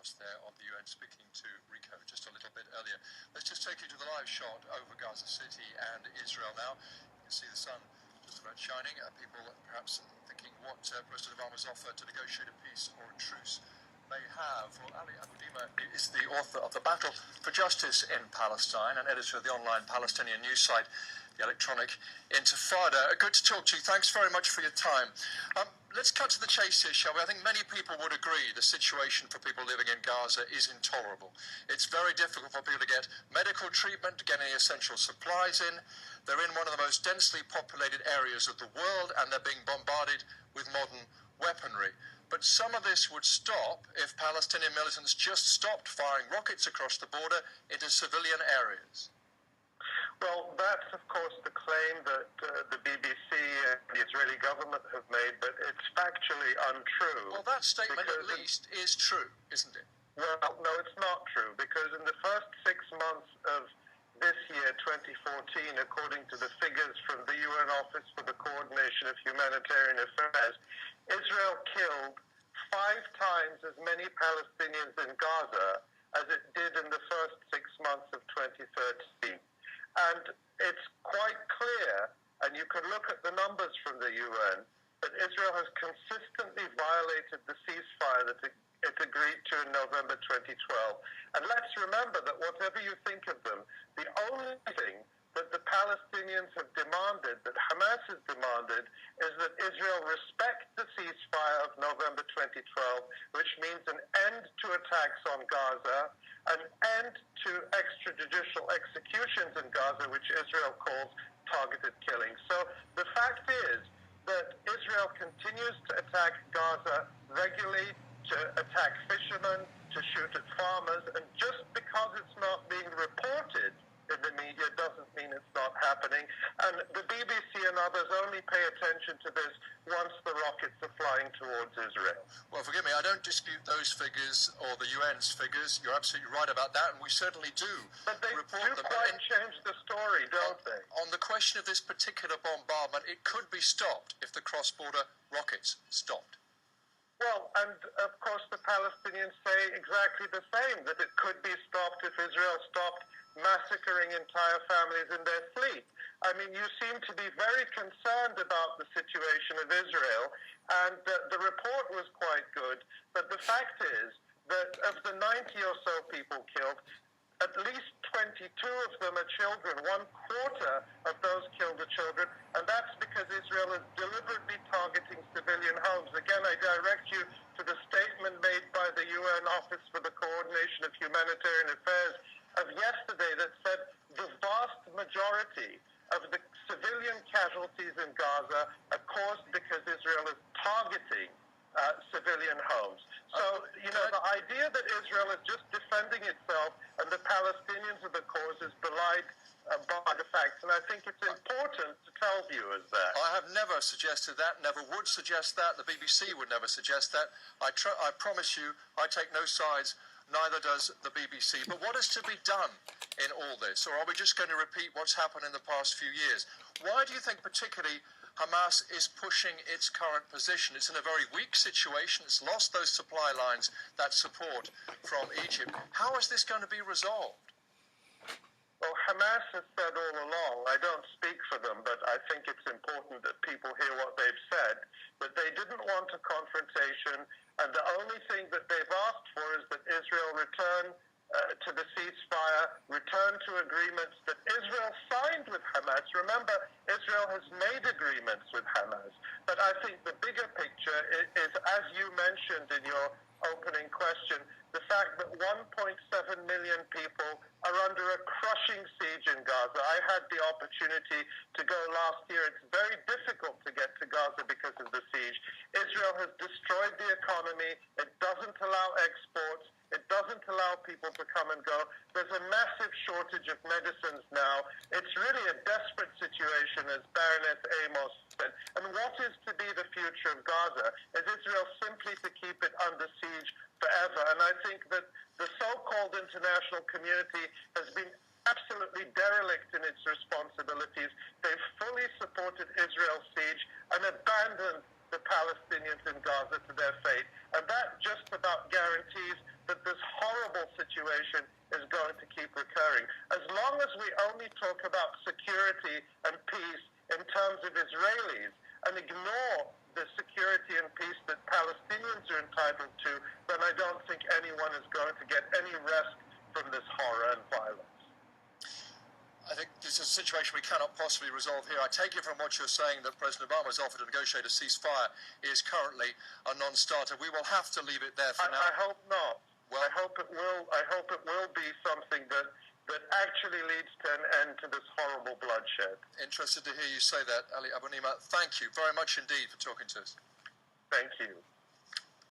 reports there of the UN speaking to Rico just a little bit earlier. Let's just take you to the live shot over Gaza City and Israel now. You can see the sun just about shining. People perhaps thinking what President Obama's offer to negotiate a peace or a truce may have. Well, Ali Abunimah is the author of The Battle for Justice in Palestine and editor of the online Palestinian news site, The Electronic Intifada. Good to talk to you. Thanks very much for your time. Let's cut to the chase here, shall we? I think many people would agree the situation for people living in Gaza is intolerable. It's very difficult for people to get medical treatment, to get any essential supplies in. They're in one of the most densely populated areas of the world, and they're being bombarded with modern weaponry. But some of this would stop if Palestinian militants just stopped firing rockets across the border into civilian areas. Well, that's, of course, the claim that the BBC and the Israeli government have made, but it's factually untrue. Well, that statement at least is true, isn't it? Well, no, it's not true, because in the first 6 months of this year, 2014, according to the figures from the UN Office for the Coordination of Humanitarian Affairs, Israel killed 5 times as many Palestinians in Gaza as it did in the first 6 months of 2013. And it's quite clear, and you can look at the numbers from the UN, that Israel has consistently violated the ceasefire that it agreed to in November 2012. And let's remember that whatever you think of them, the only thing that the Palestinians have demanded, that Hamas has demanded, is that Israel respect the ceasefire of November 2012, which means an end to attacks on Gaza, an end to extrajudicial executions in Gaza, which Israel calls targeted killing. So the fact is that Israel continues to attack Gaza regularly, to attack fishermen, to shoot at farmers, and just because it's not being reported in the media doesn't mean it's not happening. And the BBC and others only pay attention to this once the rockets are flying towards Israel. Well, forgive me, I don't dispute those figures or the UN's figures. You're absolutely right about that, and we certainly do But they report do them. quite change the story, don't they? On the question of this particular bombardment, it could be stopped if the cross-border rockets stopped. Well, and of course the Palestinians say exactly the same, that it could be stopped if Israel stopped massacring entire families in their fleet. I mean, you seem to be very concerned about the situation of Israel, and the report was quite good, but the fact is that of the 90 or so people killed, at least 22 of them are children. 1/4 of those killed are children, and that's because Israel is deliberately targeting civilian homes. Again, I direct you to the statement made by the UN Office for the Coordination of Humanitarian Affairs of yesterday that said the vast majority of the civilian casualties in Gaza are caused because Israel is targeting civilian homes. So, you know, the idea that Israel is just defending itself and the Palestinians are the cause is belied by the facts. And I think it's important to tell viewers that. I have never suggested that, never would suggest that. The BBC would never suggest that. I promise you, I take no sides, neither does the BBC. But what is to be done in all this? Or are we just going to repeat what's happened in the past few years? Why do you think particularly Hamas is pushing its current position? It's in a very weak situation. It's lost those supply lines, that support from Egypt. How is this going to be resolved? Well, Hamas has said all along, I don't speak for them, but I think it's important that people hear what they've said, that they didn't want a confrontation, and the only thing that they've asked for is that Israel return to the ceasefire, return to agreements that Israel signed with Hamas. Remember, Israel has made agreements with Hamas. But I think the bigger picture is, as you mentioned in your opening question, the fact that 1.7 million people are under a crushing siege in Gaza. I had the opportunity to go last year. It's very difficult to get to Gaza because of the siege. Israel has destroyed the economy. It doesn't allow exports. It doesn't allow people to come and go. There's a massive shortage of medicines now. It's really a desperate situation, as Baroness Amos said. And what is to be the future of Gaza? Is Israel simply to keep it under siege forever? And I think that the so-called international community has been absolutely derelict in its responsibilities. They've fully supported Israel's siege and abandoned the Palestinians in Gaza to their fate. And that just about guarantees that there's situation is going to keep recurring. As long as we only talk about security and peace in terms of Israelis and ignore the security and peace that Palestinians are entitled to, then I don't think anyone is going to get any rest from this horror and violence. I think this is a situation we cannot possibly resolve here. I take it from what you're saying that President Obama's offer to negotiate a ceasefire is currently a non-starter. We will have to leave it there for now. I hope not. Well, I hope it will be something that actually leads to an end to this horrible bloodshed. Interested to hear you say that, Ali Abunimah. Thank you very much indeed for talking to us. Thank you.